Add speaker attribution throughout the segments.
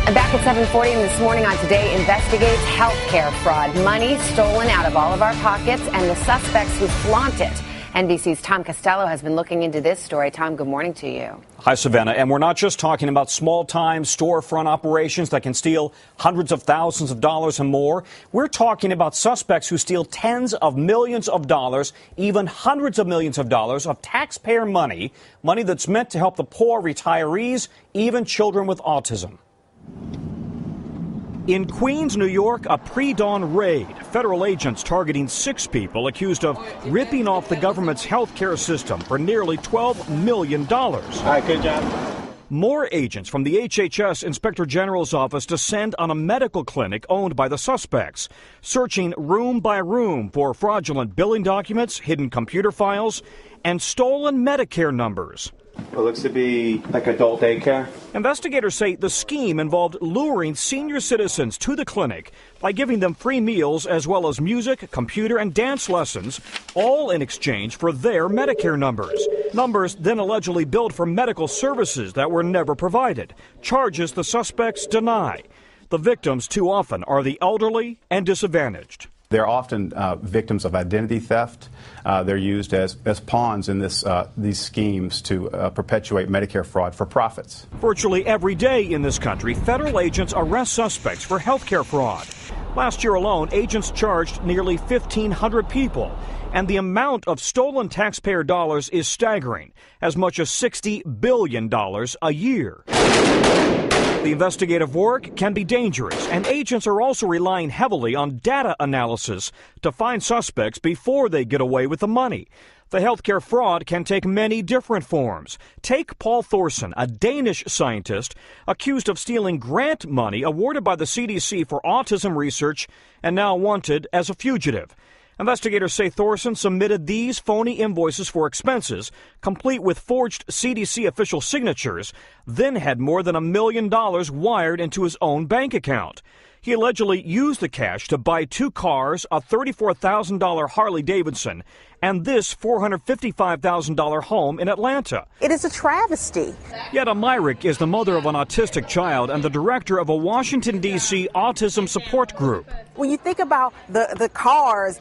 Speaker 1: And back at 7:40 this morning on Today investigates healthcare fraud. Money stolen out of all of our pockets and the suspects who flaunt it. NBC's Tom Costello has been looking into this story. Tom, good morning to you.
Speaker 2: Hi, Savannah. And we're not just talking about small-time storefront operations that can steal hundreds of thousands of dollars and more. We're talking about suspects who steal tens of millions of dollars, even hundreds of millions of dollars of taxpayer money, money that's meant to help the poor, retirees, even children with autism. In Queens, New York, a pre-dawn raid. Federal agents targeting 6 people accused of ripping off the government's health care system for nearly $12 million.
Speaker 3: All right, good job.
Speaker 2: More agents from the HHS Inspector General's office descend on a medical clinic owned by the suspects, searching room by room for fraudulent billing documents, hidden computer files, and stolen Medicare numbers.
Speaker 3: It looks to be like adult daycare.
Speaker 2: Investigators say the scheme involved luring senior citizens to the clinic by giving them free meals as well as music, computer, and dance lessons, all in exchange for their Medicare numbers. Numbers then allegedly billed for medical services that were never provided, charges the suspects deny. The victims too often are the elderly and disadvantaged.
Speaker 4: They're often victims of identity theft. They're used as pawns in these schemes to perpetuate Medicare fraud for profits.
Speaker 2: Virtually every day in this country, federal agents arrest suspects for health care fraud. Last year alone, agents charged nearly 1,500 people. And the amount of stolen taxpayer dollars is staggering, as much as $60 billion a year. The investigative work can be dangerous, and agents are also relying heavily on data analysis to find suspects before they get away with the money. The healthcare fraud can take many different forms. Take Paul Thorsen, a Danish scientist accused of stealing grant money awarded by the CDC for autism research and now wanted as a fugitive. Investigators say Thorsen submitted these phony invoices for expenses, complete with forged CDC official signatures, then had more than $1 million wired into his own bank account. He allegedly used the cash to buy 2 cars, a $34,000 Harley-Davidson, and this $455,000 home in Atlanta.
Speaker 5: It is a travesty.
Speaker 2: Yetta Myrick is the mother of an autistic child and the director of a Washington, D.C. autism support group.
Speaker 5: When you think about the cars,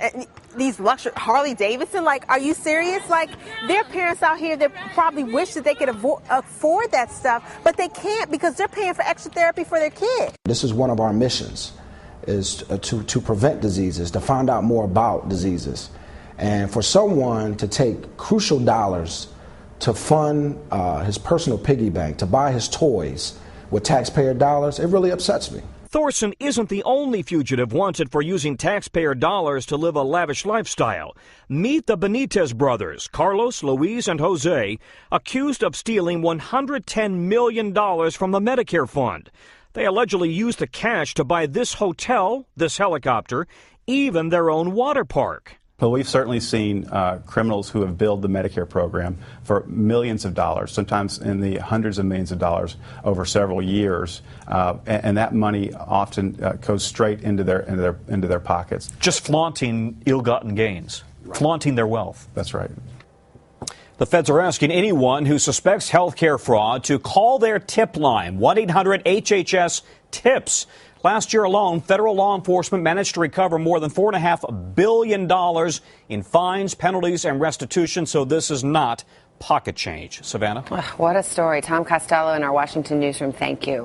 Speaker 5: these luxury Harley-Davidson, like, are you serious? Like, there are parents out here that probably wish that they could afford that stuff, but they can't because they're paying for extra therapy for their kid.
Speaker 6: This is one of our missions, is to prevent diseases, to find out more about diseases. And for someone to take crucial dollars to fund his personal piggy bank, to buy his toys with taxpayer dollars, it really upsets me.
Speaker 2: Thorsen isn't the only fugitive wanted for using taxpayer dollars to live a lavish lifestyle. Meet the Benitez brothers, Carlos, Luis, and Jose, accused of stealing $110 million from the Medicare fund. They allegedly used the cash to buy this hotel, this helicopter, even their own water park.
Speaker 4: Well, we've certainly seen criminals who have billed the Medicare program for millions of dollars, sometimes in the hundreds of millions of dollars over several years, and that money often goes straight into their pockets.
Speaker 2: Just flaunting ill-gotten gains, right. Flaunting their wealth.
Speaker 4: That's right.
Speaker 2: The feds are asking anyone who suspects health care fraud to call their tip line, 1-800-HHS-TIPS. Last year alone, federal law enforcement managed to recover more than $4.5 billion in fines, penalties, and restitution, so this is not pocket change. Savannah?
Speaker 1: What a story. Tom Costello in our Washington newsroom, thank you.